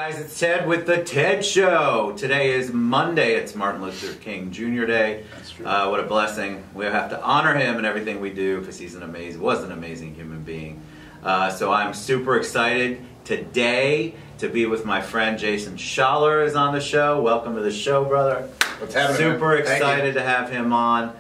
Guys, it's Ted with the Ted Show. Today is Monday. It's Martin Luther King Jr. Day. That's true. What a blessing. We have to honor him in everything we do because he's was an amazing human being. So I'm super excited today to be with my friend Jason Schaller is on the show. Welcome to the show, brother. What's happening? Super excited to have him on.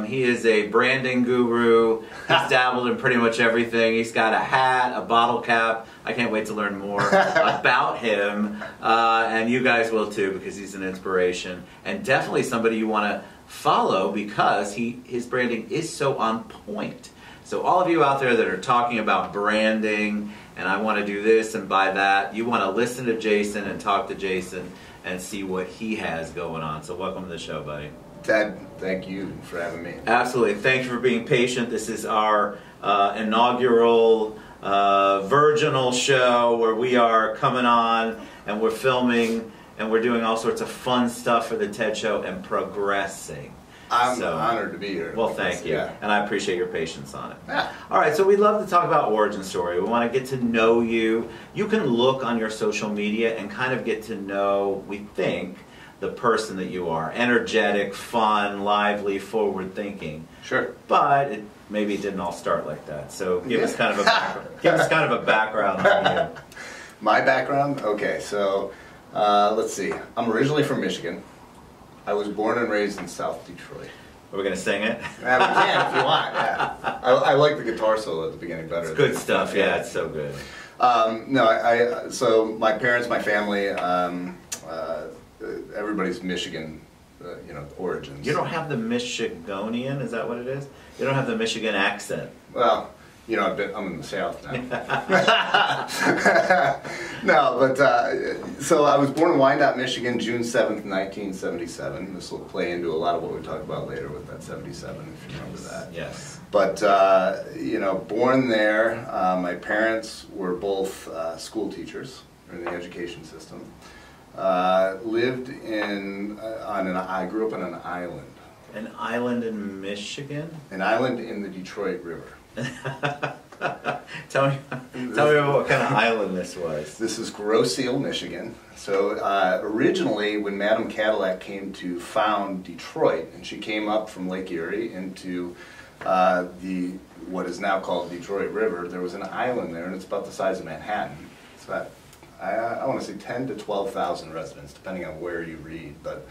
He is a branding guru. He's dabbled in pretty much everything. He's got a hat, a bottle cap. I can't wait to learn more about him. And you guys will too, because he's an inspiration. And definitely somebody you want to follow because his branding is so on point. So all of you out there that are talking about branding, and I want to do this and buy that, you want to listen to Jason and talk to Jason and see what he has going on. So welcome to the show, buddy. Ted, thank you for having me. Absolutely. Thank you for being patient. This is our inaugural virginal show where we are coming on and we're filming and we're doing all sorts of fun stuff for the TED Show and progressing. I'm honored to be here. Well, thank you. Yeah. And I appreciate your patience on it. Yeah. All right, so we'd love to talk about origin story. We want to get to know you. You can look on your social media and kind of get to know, we think, the person that you are. Energetic, fun, lively, forward-thinking. Sure. But maybe it didn't all start like that. So give us kind of a background. Give us kind of a background on you. My background? Okay, so let's see. I'm originally from Michigan. I was born and raised in South Detroit. Are we going to sing it? Yeah, we can if you want. Yeah. I like the guitar solo at the beginning better. It's good stuff. Yeah, it's so good. No, so my parents, my family, everybody's Michigan, origins. You don't have the Michigonian, is that what it is? You don't have the Michigan accent. Well, I'm in the South now. No, but so I was born in Wyandotte, Michigan, June 7th, 1977. This will play into a lot of what we talk about later with that 77, if you remember that. Yes. But, born there, my parents were both school teachers in the education system. Lived I grew up on an island. An island in Michigan? An island in the Detroit River. Tell me what kind of island this was. This is Grosse Ile, Michigan. So originally, when Madame Cadillac came to found Detroit, and she came up from Lake Erie into what is now called Detroit River, there was an island there, and it's about the size of Manhattan. It's about, I want to say 10 to 12,000 residents, depending on where you read. But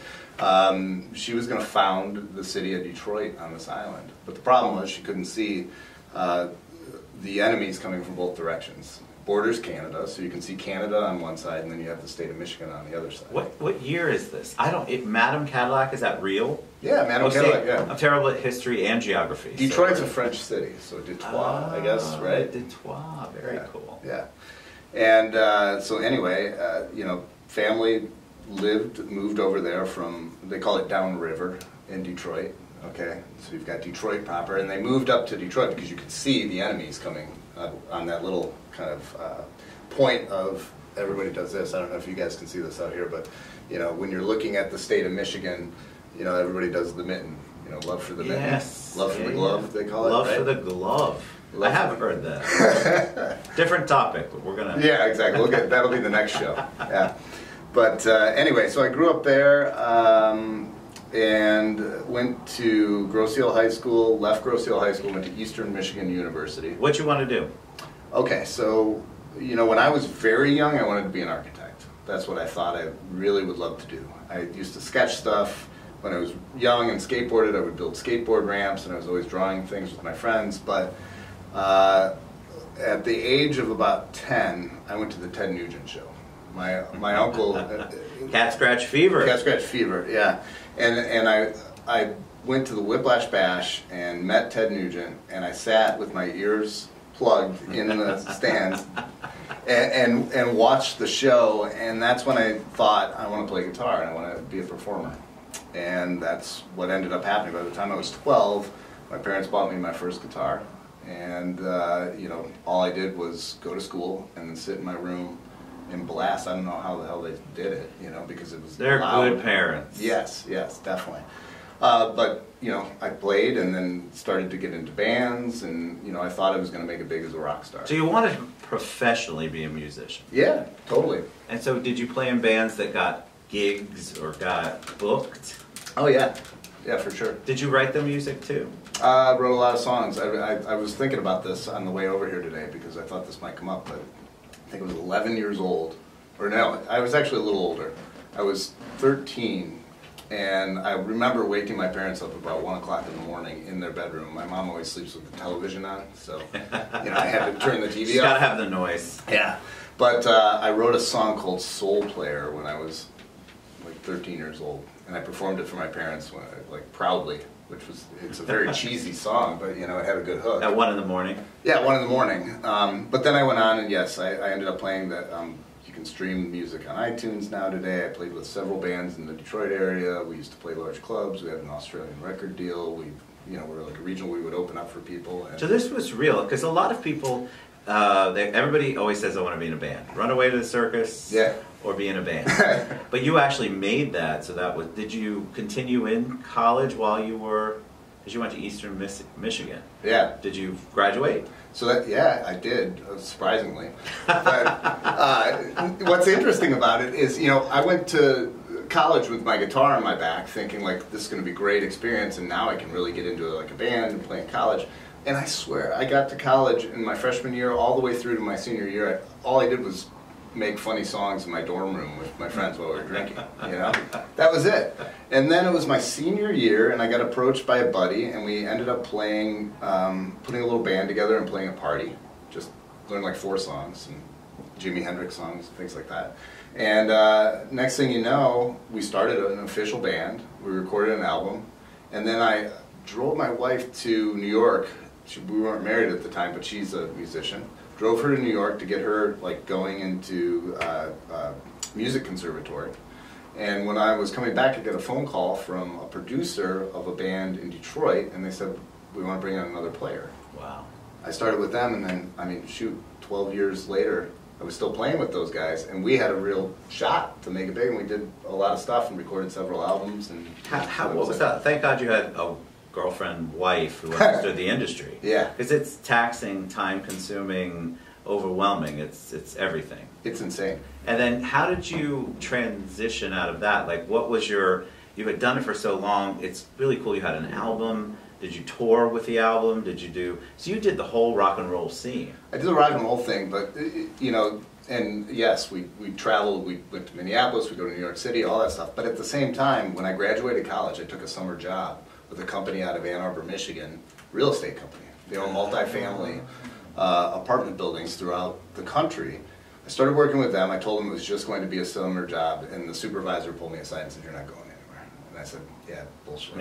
she was going to found the city of Detroit on this island. But the problem was she couldn't see the enemies coming from both directions. Borders Canada, so you can see Canada on one side, and then you have the state of Michigan on the other side. What year is this? Madame Cadillac, is that real? Yeah, Madame Cadillac, yeah. I'm terrible at history and geography. Detroit's a French city, so Detroit, I guess, right? Detroit, very cool. Yeah. And so anyway, family moved over there from, they call it downriver in Detroit. Okay, so you've got Detroit proper, and they moved up to Detroit because you could see the enemies coming on that little kind of point of, everybody does this, I don't know if you guys can see this out here, but when you're looking at the state of Michigan, everybody does the mitten, love for the mitten, love for the glove, they call it, Love right? for the glove. I have heard that. Different topic, but we're gonna. Yeah, exactly. That'll be the next show. Yeah, but anyway, so I grew up there and went to Grosse Ile High School. Left Grosse Ile High School, went to Eastern Michigan University. What you want to do? Okay, so when I was very young, I wanted to be an architect. That's what I thought I really would love to do. I used to sketch stuff. When I was young and skateboarded, I would build skateboard ramps, and I was always drawing things with my friends. But at the age of about 10, I went to the Ted Nugent show. My uncle... Cat Scratch Fever. Cat Scratch Fever, yeah. And I went to the Whiplash Bash and met Ted Nugent, and I sat with my ears plugged in the stands and watched the show, and that's when I thought, I want to play guitar and I want to be a performer. And that's what ended up happening. By the time I was 12, my parents bought me my first guitar. And, all I did was go to school and then sit in my room and blast. I don't know how the hell they did it, because it was They're loud. good parents. Yes, definitely. But, you know, I played and then started to get into bands, and, you know, I thought I was going to make it big as a rock star. So you wanted to professionally be a musician? Yeah, totally. And so did you play in bands that got gigs or got booked? Oh, yeah. Yeah, for sure. Did you write the music too? I wrote a lot of songs. I was thinking about this on the way over here today because I thought this might come up, but I think I was 11 years old. Or no, I was actually a little older. I was 13, and I remember waking my parents up about 1 o'clock in the morning in their bedroom. My mom always sleeps with the television on, so you know I had to turn the TV off. You gotta have the noise. Yeah, but I wrote a song called Soul Player when I was like 13 years old, and I performed it for my parents like proudly. It's a very cheesy song, but you know it had a good hook. At 1 in the morning? Yeah, 1 in the morning. But then I went on, and yes, I ended up playing that. You can stream music on iTunes now today. I played with several bands in the Detroit area. We used to play large clubs. We had an Australian record deal. We were like a regional. We would open up for people. And so this was real, because a lot of people, everybody always says, I want to be in a band. Run away to the circus, yeah, or be in a band. But you actually made that, so that was, did you continue in college while you were, because you went to Eastern Michigan. Yeah. Did you graduate? So that, yeah, I did, surprisingly. But what's interesting about it is, you know, I went to college with my guitar on my back thinking like this is going to be a great experience, and now I can really get into like a band and play in college. And I swear, I got to college in my freshman year all the way through to my senior year. All I did was make funny songs in my dorm room with my friends while we were drinking, you know? That was it. And then it was my senior year, and I got approached by a buddy, and we ended up playing, putting a little band together and playing a party. Just learned like 4 songs, and Jimi Hendrix songs, things like that. And next thing you know, we started an official band. We recorded an album, and then I drove my wife to New York. We weren't married at the time, but she's a musician. Drove her to New York to get her like going into music conservatory. And when I was coming back, I got a phone call from a producer of a band in Detroit, and they said, we want to bring on another player. Wow. I started with them, and then, I mean, shoot, 12 years later, I was still playing with those guys, and we had a real shot to make it big, and we did a lot of stuff and recorded several albums. And what was that? Thank God you had a girlfriend, wife who understood the industry. Yeah. Because it's taxing, time-consuming, overwhelming. It's everything. It's insane. And then how did you transition out of that? Like, what was you had done it for so long, it's really cool you had an album. Did you tour with the album? So you did the whole rock and roll scene. I did the rock and roll thing, but, you know, and yes, we traveled, we went to Minneapolis, we go to New York City, all that stuff. But at the same time, when I graduated college, I took a summer job with a company out of Ann Arbor, Michigan, real estate company. They own multifamily apartment buildings throughout the country. I started working with them. I told them it was just going to be a summer job, and the supervisor pulled me aside and said, "You're not going anywhere." And I said, "Yeah, bullshit."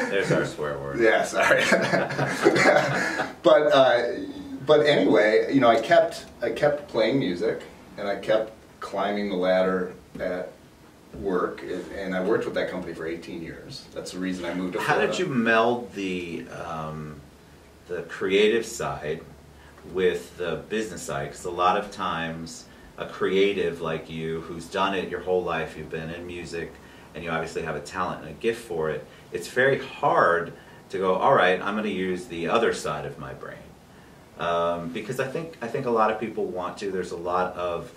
There's our swear word. Yeah, sorry. But anyway, you know, I kept playing music, and I kept climbing the ladder at work, and I worked with that company for 18 years. That's the reason I moved to Florida. How did you meld the creative side with the business side? Because a lot of times a creative like you, who's done it your whole life, you've been in music, and you obviously have a talent and a gift for it, it's very hard to go, all right, I'm going to use the other side of my brain. Because I think a lot of people want to. There's a lot of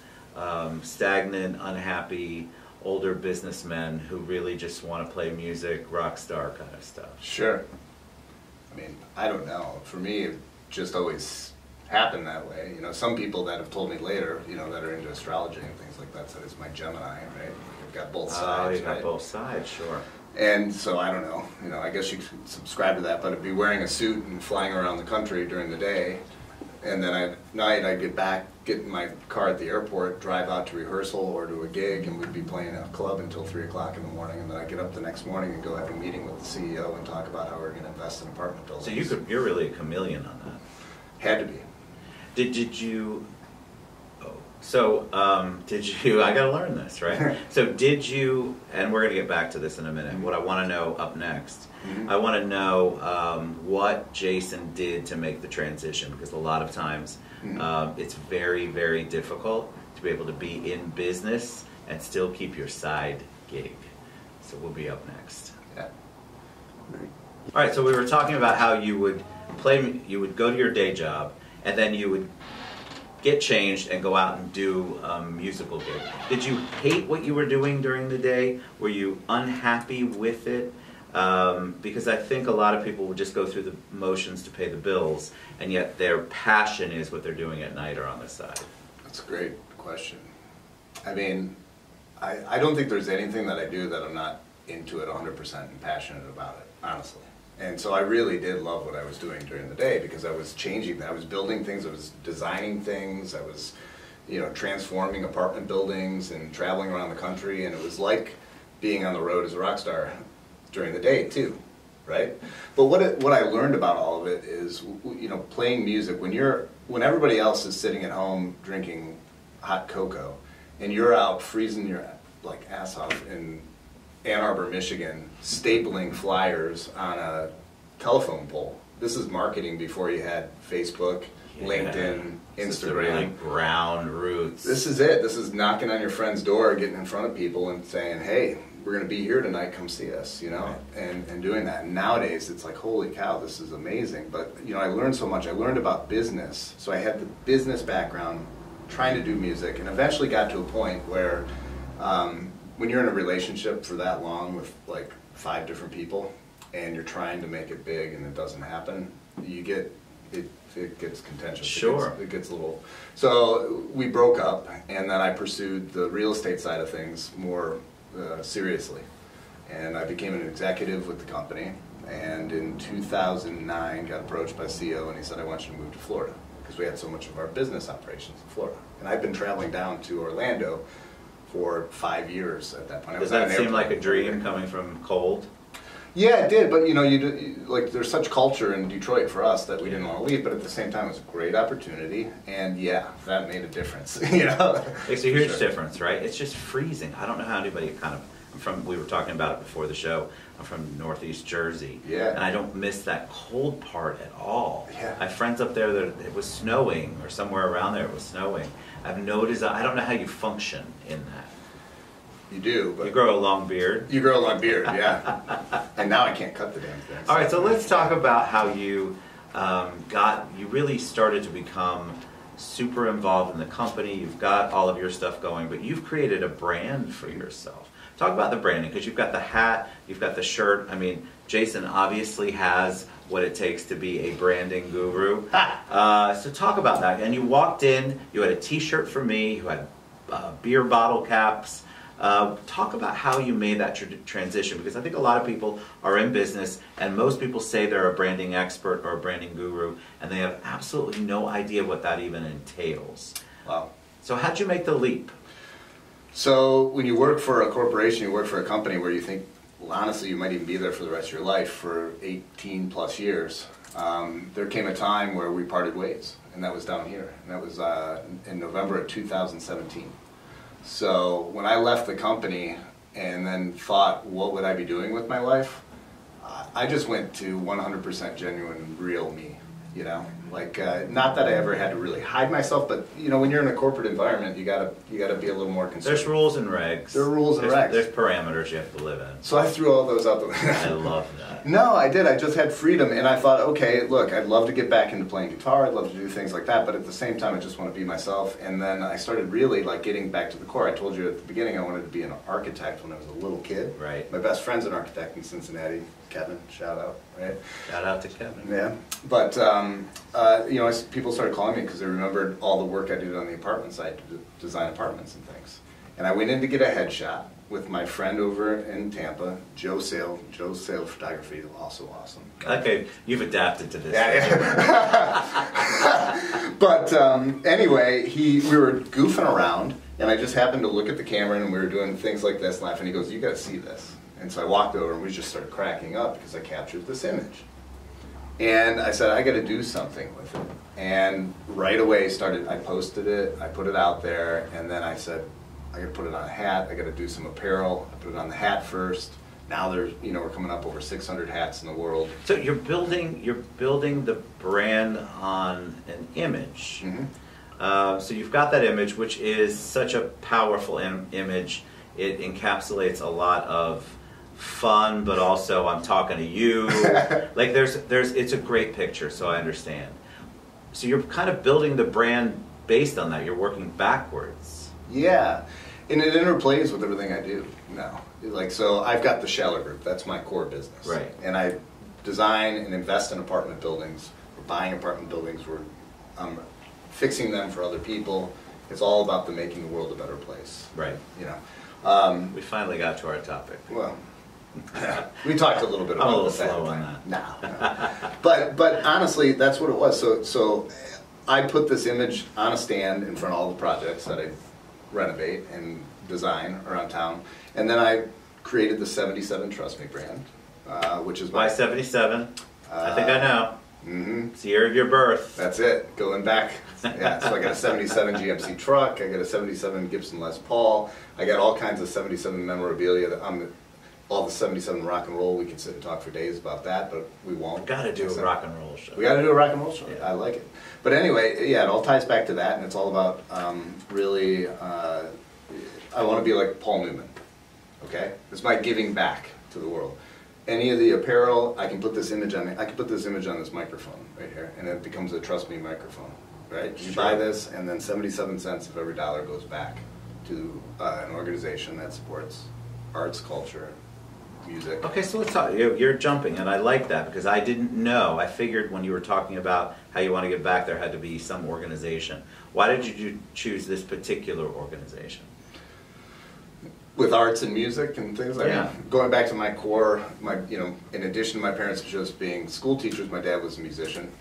stagnant, unhappy, older businessmen who really just want to play music, rock star kind of stuff. Sure. I mean, I don't know. For me, it just always happened that way. You know, some people that have told me later, you know, that are into astrology and things like that, said it's my Gemini, right? You've got both sides, Oh, you've got right? both sides, sure. And so I don't know. You know, I guess you could subscribe to that, but I'd be wearing a suit and flying around the country during the day, and then at night I'd get back, get in my car at the airport, drive out to rehearsal or to a gig, and we'd be playing at a club until 3 o'clock in the morning, and then I'd get up the next morning and go have a meeting with the CEO and talk about how we're going to invest in apartment buildings. So you're really a chameleon on that. Had to be. Did you? Oh, so did you? I got to learn this, right? So did you? And we're going to get back to this in a minute. What I want to know up next, I want to know what Jason did to make the transition, because a lot of times it's very, very difficult to be able to be in business and still keep your side gig. So we'll be up next. Yeah. All right, so we were talking about how you would you would go to your day job, and then you would get changed and go out and do a musical gig. Did you hate what you were doing during the day? Were you unhappy with it? Because I think a lot of people would just go through the motions to pay the bills, and yet their passion is what they're doing at night or on the side. That's a great question. I mean, I don't think there's anything that I do that I'm not into it 100% and passionate about it, honestly. And so I really did love what I was doing during the day, because I was changing, I was building things, I was designing things, I was, you know, transforming apartment buildings and traveling around the country, and it was like being on the road as a rock star during the day too, right? But what I learned about all of it is, you know, playing music, when everybody else is sitting at home drinking hot cocoa, and you're out freezing your like ass off in Ann Arbor, Michigan, stapling flyers on a telephone pole. This is marketing before you had Facebook, LinkedIn, Instagram. This is the really ground roots. This is it. This is knocking on your friend's door, getting in front of people and saying, hey, we're going to be here tonight, come see us, you know, right. and doing that. And nowadays, it's like, holy cow, this is amazing. But, you know, I learned so much. I learned about business. So I had the business background, trying to do music, and eventually got to a point where when you're in a relationship for that long with like 5 different people, and you're trying to make it big and it doesn't happen, you get, it gets contentious. Sure. It gets a little, so we broke up, and then I pursued the real estate side of things more seriously. And I became an executive with the company, and in 2009 got approached by CEO, and he said, I want you to move to Florida, because we had so much of our business operations in Florida. And I've been traveling down to Orlando for 5 years at that point. Does that seem like a dream coming from cold? Yeah, it did, but you know, like there's such culture in Detroit for us that we didn't want to leave, but at the same time it was a great opportunity, and yeah, that made a difference, you know. It's a huge difference, right? It's just freezing. I don't know how anybody we were talking about it before the show, I'm from Northeast Jersey, yeah, and I don't miss that cold part at all. Yeah. I have friends up there that it was snowing, or somewhere around there it was snowing. I've noticed, I don't know how you function in that. You do, but... You grow a long beard. You grow a long beard, yeah. And now I can't cut the damn thing. All right, so let's talk about how you you really started to become super involved in the company. You've got all of your stuff going, but you've created a brand for yourself. Talk about the branding, because you've got the hat, you've got the shirt. I mean, Jason obviously has what it takes to be a branding guru. So talk about that. And you walked in, you had a t-shirt for me, you had beer bottle caps. Talk about how you made that transition, because I think a lot of people are in business, and most people say they're a branding expert or a branding guru, and they have absolutely no idea what that even entails. Wow. So how'd you make the leap? So when you work for a corporation, you work for a company where you think, well, honestly, you might even be there for the rest of your life for 18 plus years. There came a time where we parted ways, and that was down here. And that was in November of 2017. So when I left the company and then thought, what would I be doing with my life? I just went to 100% genuine, real me, you know? Like, not that I ever had to really hide myself, but, you know, when you're in a corporate environment, you gotta be a little more conservative. There's rules and regs. There are rules and regs. There's parameters you have to live in. So I threw all those out the window. I love that. No, I did. I just had freedom, and I thought, okay, look, I'd love to get back into playing guitar. I'd love to do things like that, but at the same time, I just want to be myself. And then I started really like getting back to the core. I told you at the beginning I wanted to be an architect when I was a little kid. Right. My best friend's an architect in Cincinnati, Kevin. Shout out, right? Shout out to Kevin. Yeah, but you know, people started calling me because they remembered all the work I did on the apartment side to design apartments and things. And I went in to get a headshot with my friend over in Tampa, Joe Sale. Joe Sale Photography, also awesome. Okay, you've adapted to this. Yeah. But anyway, we were goofing around, and I just happened to look at the camera, and we were doing things like this, laughing. He goes, "You got to see this." And so I walked over, and we just started cracking up because I captured this image. And I said, I got to do something with it. And right away I posted it, I put it out there, and then I said, I got to put it on a hat, I got to do some apparel. I put it on the hat first. Now there's, you know, we're coming up over 600 hats in the world. So you're building the brand on an image. Mm-hmm. So you've got that image, which is such a powerful image. It encapsulates a lot of fun, but also I'm talking to you. Like it's a great picture, so I understand. So you're kind of building the brand based on that. You're working backwards. Yeah, and it interplays with everything I do now. Like, so I've got the Schaller Group. That's my core business. Right. And I design and invest in apartment buildings. We're buying apartment buildings. We're fixing them for other people. It's all about making the world a better place. Right. You know. We finally got to our topic. Well, we talked a little bit about I'm a little this slow on that. No. But honestly, that's what it was. So I put this image on a stand in front of all the projects that I renovate and design around town, and then I created the 77 Trust Me brand, which is Why 77? I think I know. Mm-hmm. It's the year of your birth. That's it. Going back. Yeah. So I got a 77 GMC truck. I got a 77 Gibson Les Paul. I got all kinds of 77 memorabilia. All the 77 rock and roll. We could sit and talk for days about that, but we won't. Got to do a rock and roll show. We got to do a rock and roll show. Yeah. I like it. But anyway, yeah, it all ties back to that, and it's all about really. I want to be like Paul Newman. Okay, it's my giving back to the world. Any of the apparel, I can put this image on. I can put this image on this microphone right here, and it becomes a Trust Me microphone. Right? You buy this, and then 77 cents of every dollar goes back to an organization that supports arts, culture, music. Okay, so let's talk. You're jumping, and I like that because I didn't know. I figured when you were talking about how you want to give back, there had to be some organization. Why did you choose this particular organization? With arts and music and things like Yeah. that. Going back to my core, in addition to my parents just being school teachers, my dad was a musician.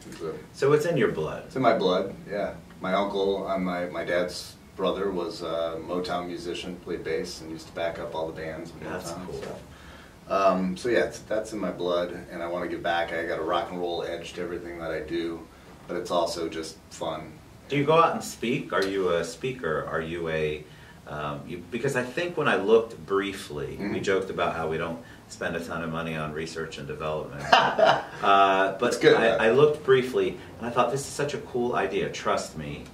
So it's in your blood. It's in my blood, yeah. My uncle, my dad's brother, was a Motown musician, played bass, and used to back up all the bands. In That's Motown cool. Stuff. So yeah, that's in my blood, and I want to give back. I got a rock and roll edge to everything that I do, but it's also just fun. Do you go out and speak? Are you a speaker? Are you a because I think when I looked briefly, we joked about how we don't spend a ton of money on research and development. But It's good, I looked briefly, and I thought this is such a cool idea, trust me.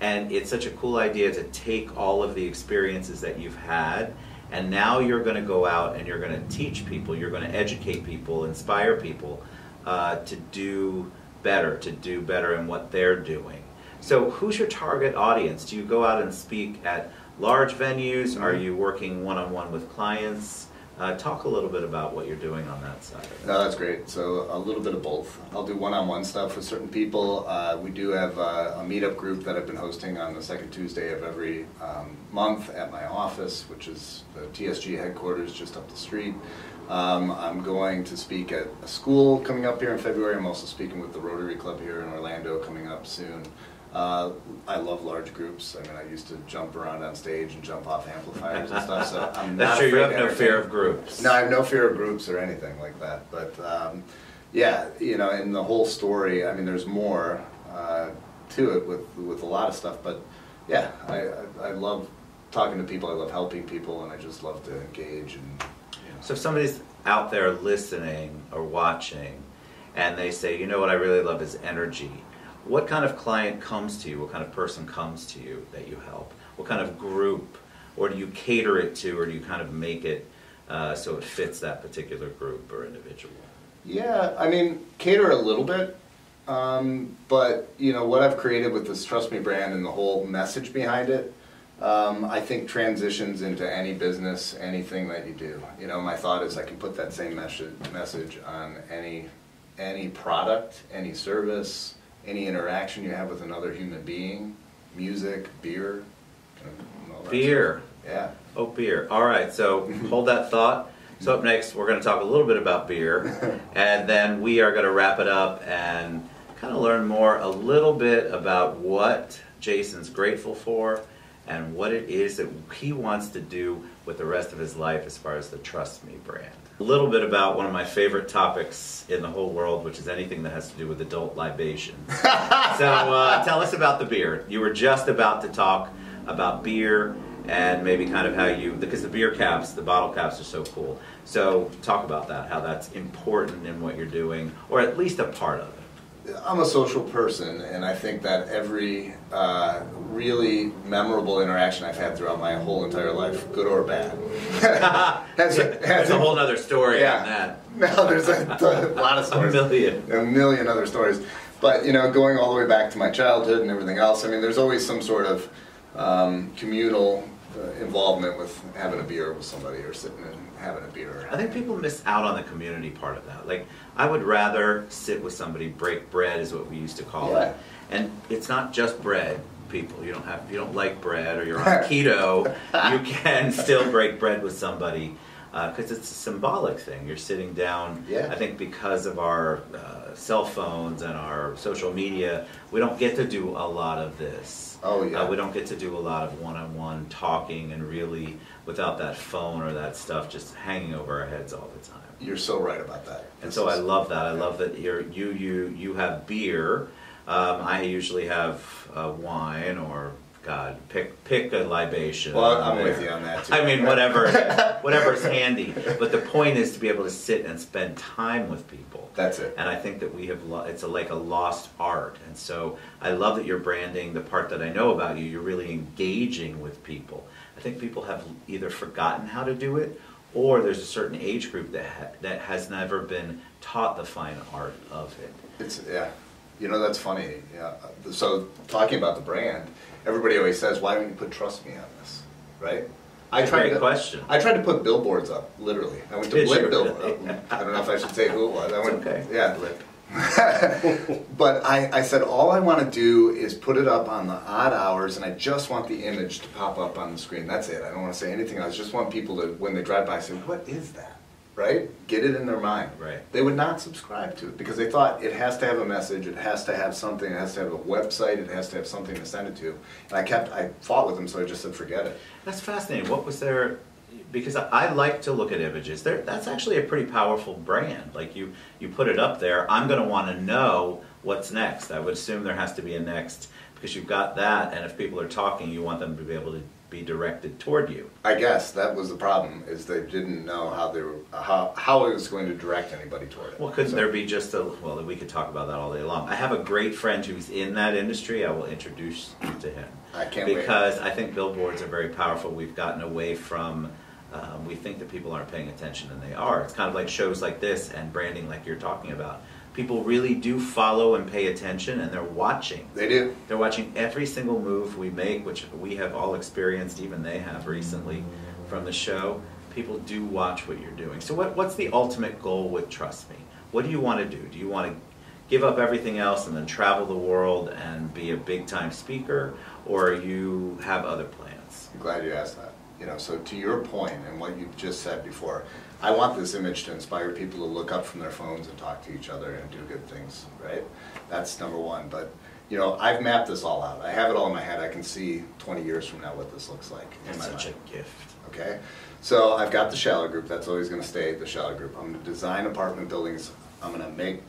And it's such a cool idea to take all of the experiences that you've had, and now you're going to go out and you're going to teach people, you're going to educate people, inspire people to do better in what they're doing. So who's your target audience? Do you go out and speak at large venues? Are you working one-on-one with clients? Talk a little bit about what you're doing on that side of it. No, that's great. So a little bit of both. I'll do one-on-one stuff with certain people. We do have a meetup group that I've been hosting on the second Tuesday of every month at my office, which is the TSG headquarters just up the street. I'm going to speak at a school coming up here in February. I'm also speaking with the Rotary Club here in Orlando coming up soon. I love large groups. I mean, I used to jump around on stage and jump off amplifiers and stuff, so I'm not That's true, you afraid have to no fear entertain. of groups. No, I have no fear of groups or anything like that. But yeah, in the whole story, I mean, there's more to it with a lot of stuff. But yeah, I love talking to people. I love helping people, and I just love to engage. And So if somebody's out there listening or watching, and they say, you know what I really love is energy. What kind of client comes to you? What kind of person comes to you that you help? What kind of group? Or do you cater it to, or do you kind of make it so it fits that particular group or individual? Yeah, I mean, cater a little bit, but what I've created with this Trust Me brand and the whole message behind it, I think transitions into any business, anything that you do. My thought is I can put that same message on any product, any service, any interaction you have with another human being, music, beer. All that Beer. stuff. Yeah. Oh, beer. All right, so hold that thought. So up next, we're going to talk a little bit about beer, and then we are going to wrap it up and kind of learn more a little bit about what Jason's grateful for and what it is that he wants to do with the rest of his life as far as the Trust Me brand. A little bit about one of my favorite topics in the whole world, which is anything that has to do with adult libations. So tell us about the beer. You were just about to talk about beer and maybe kind of how because the beer caps, the bottle caps are so cool. So talk about that, how that's important in what you're doing, or at least a part of it. I'm a social person, and I think that every really memorable interaction I've had throughout my whole entire life, good or bad, there's a whole other story on that. No, there's a lot of stories. A million other stories. But, you know, going all the way back to my childhood and everything else, I mean, there's always some sort of communal involvement with having a beer with somebody or sitting and having a beer. I think people miss out on the community part of that. Like, I would rather sit with somebody, break bread is what we used to call it. And it's not just bread, people. You don't like bread or you're on keto, you can still break bread with somebody because it's a symbolic thing. You're sitting down. I think because of our cell phones and our social media, we don't get to do a lot of this. We don't get to do a lot of one-on-one talking and really without that phone or that stuff just hanging over our heads all the time. You're so right about that. And so I love that. I love that you have beer. I usually have wine or pick a libation. Well, I'm with you on that too. I mean, whatever's handy. But the point is to be able to sit and spend time with people. That's it. And I think that we have it's like a lost art. And so I love that you're branding the part that I know about you. You're really engaging with people. I think people have either forgotten how to do it, or there's a certain age group that has never been taught the fine art of it. You know, that's funny. Yeah. So talking about the brand, everybody always says, "Why don't you put Trust Me on this?" Right? Great question. I tried to put billboards up, literally. I went to Blip Billboard. I don't know if I should say who it was. Okay. Yeah, Blip. But I said, all I want to do is put it up on the odd hours, and I just want the image to pop up on the screen. That's it. I don't want to say anything else. I just want people to, when they drive by, say, "What is that?" Right? Get it in their mind. Right. They would not subscribe to it because they thought it has to have a message, it has to have something, it has to have a website, it has to have something to send it to. And I fought with them, so I just said, forget it. That's fascinating. What was there? Because I like to look at images. That's actually a pretty powerful brand. Like you put it up there, I'm going to want to know what's next. I would assume there has to be a next because you've got that, and if people are talking, you want them to be able to be directed toward you. I guess that was the problem, is they didn't know how I was going to direct anybody toward it. Well, couldn't there be just well, we could talk about that all day long. I have a great friend who's in that industry. I will introduce you to him. I can't wait. Because I think billboards are very powerful. We've gotten away from, we think that people aren't paying attention, and they are. It's kind of like shows like this and branding like you're talking about. People really do follow and pay attention, and they're watching. They do. They're watching every single move we make, which we have all experienced, even they have recently from the show. People do watch what you're doing. So what's the ultimate goal with Trust Me? What do you want to do? Do you want to give up everything else and then travel the world and be a big-time speaker, or you have other plans? I'm glad you asked that. You know, so to your point and what you just said before, I want this image to inspire people to look up from their phones and talk to each other and do good things, right? That's number one. But, you know, I've mapped this all out. I have it all in my head. I can see 20 years from now what this looks like in my mind. Such a gift. Okay? So I've got the Schaller Group. That's always going to stay the Schaller Group. I'm going to design apartment buildings. I'm going to make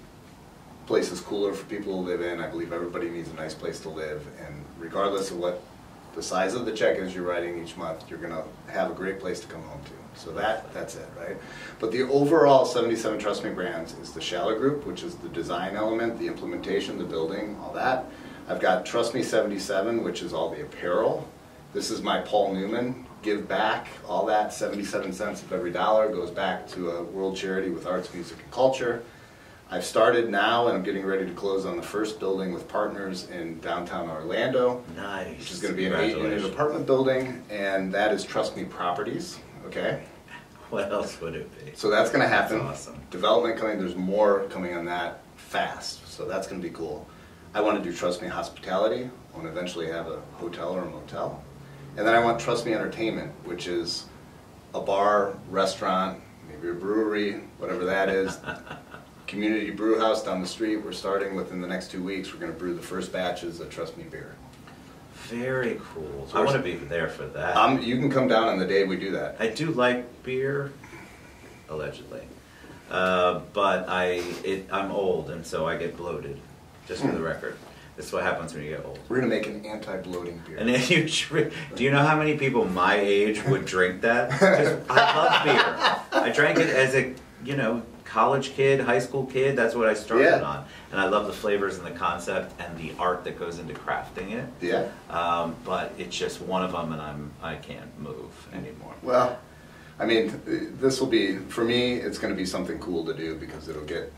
places cooler for people to live in. I believe everybody needs a nice place to live. And regardless of what the size of the check is you're writing each month, you're going to have a great place to come home to. So that's it, right? But the overall 77 Trust Me brands is the Schaller Group, which is the design element, the implementation, the building, all that. I've got Trust Me 77, which is all the apparel. This is my Paul Newman, give back, all that, 77 cents of every dollar goes back to a world charity with arts, music, and culture. I've started now, and I'm getting ready to close on the first building with partners in downtown Orlando. Nice. Which is going to be an 8-unit apartment building, and that is Trust Me Properties. Okay? What else would it be? So that's going to happen. That's awesome. Development coming, there's more coming on that fast, so that's going to be cool. I want to do Trust Me Hospitality. I want to eventually have a hotel or a motel. And then I want Trust Me Entertainment, which is a bar, restaurant, maybe a brewery, whatever that is. Community brew house down the street. We're starting within the next 2 weeks. We're going to brew the first batches of Trust Me beer. Very cool. So I want to be there for that. You can come down on the day we do that. I do like beer, allegedly, but I'm old, and so I get bloated. Just for the record, this is what happens when you get old. We're gonna make an anti-bloating beer. And then do you know how many people my age would drink that? 'Cause I love beer. I drank it as a you know, college kid, high school kid. That's what I started Yeah. on, and I love the flavors and the concept and the art that goes into crafting it. Yeah. But it's just one of them, and I can't move anymore. Well, I mean, this will be, for me, it's going to be something cool to do because it'll get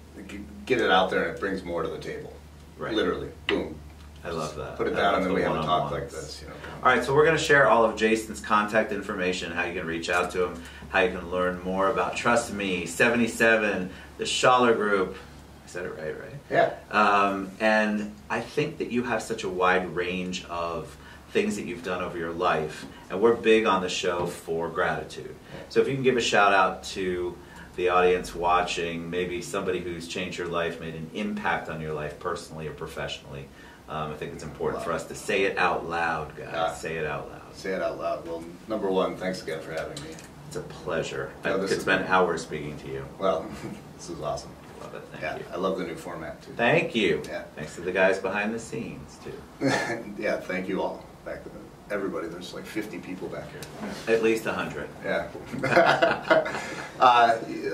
it out there and it brings more to the table. Right. Literally, boom. I love that. Put it I down love and then the we have a talk one-on-ones. like this. You know. All right, so we're going to share all of Jason's contact information, how you can reach out to him, how you can learn more about Trust Me, 77, the Schaller Group. I said it right, right? Yeah. And I think that you have such a wide range of things that you've done over your life, and we're big on the show for gratitude. So if you can give a shout out to the audience watching, maybe somebody who's changed your life, made an impact on your life personally or professionally. I think it's important for us to say it out loud, guys. Say it out loud. Say it out loud. Well, number one, thanks again for having me. It's a pleasure. No, I could spend hours speaking to you. Well, this is awesome. Love it. Thank you. I love the new format too. Thank you. Yeah. Thanks to the guys behind the scenes too. Yeah, thank you all. Back to everybody. There's like 50 people back here. At least 100. Yeah.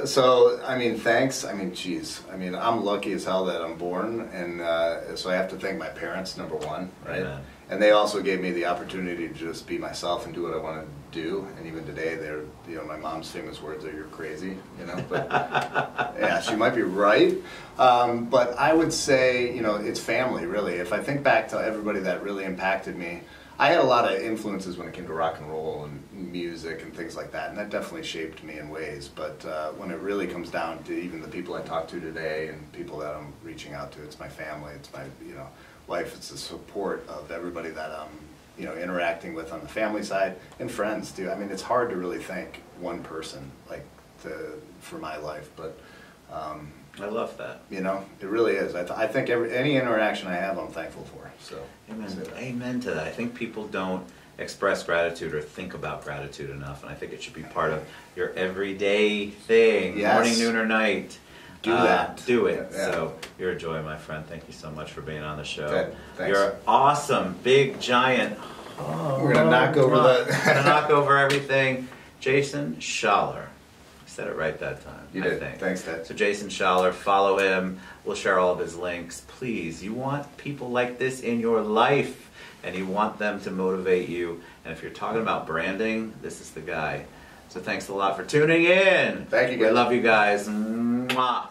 So, I mean, thanks. I mean, geez. I mean, I'm lucky as hell that I'm born, and so I have to thank my parents, number one, right? Amen. And they also gave me the opportunity to just be myself and do what I want to do. And even today, they're, you know, my mom's famous words are, "You're crazy," you know. But yeah, she might be right. But I would say, you know, it's family, really. If I think back to everybody that really impacted me, I had a lot of influences when it came to rock and roll and music and things like that, and that definitely shaped me in ways. But when it really comes down to even the people I talk to today and people that I'm reaching out to, it's my family, it's my, you know, wife, it's the support of everybody that I'm, you know, interacting with on the family side, and friends too. I mean, it's hard to really thank one person like for my life, but I love that. you know, it really is. I think any interaction I have, I'm thankful for. So Amen. Amen to that. I think people don't express gratitude or think about gratitude enough, and I think it should be part of your everyday thing, Yes. morning, noon, or night. Do that. Do it. Yeah. So you're a joy, my friend. Thank you so much for being on the show. Good. Thanks. You're awesome, big, giant. We're gonna knock over gonna knock over everything. Jason Schaller. I said it right that time. You I did. think. Thanks, Dad. So Jason Schaller, follow him. We'll share all of his links. Please, you want people like this in your life, and you want them to motivate you. And if you're talking about branding, this is the guy. So thanks a lot for tuning in. Thank you, We guys. love you guys. Mwah.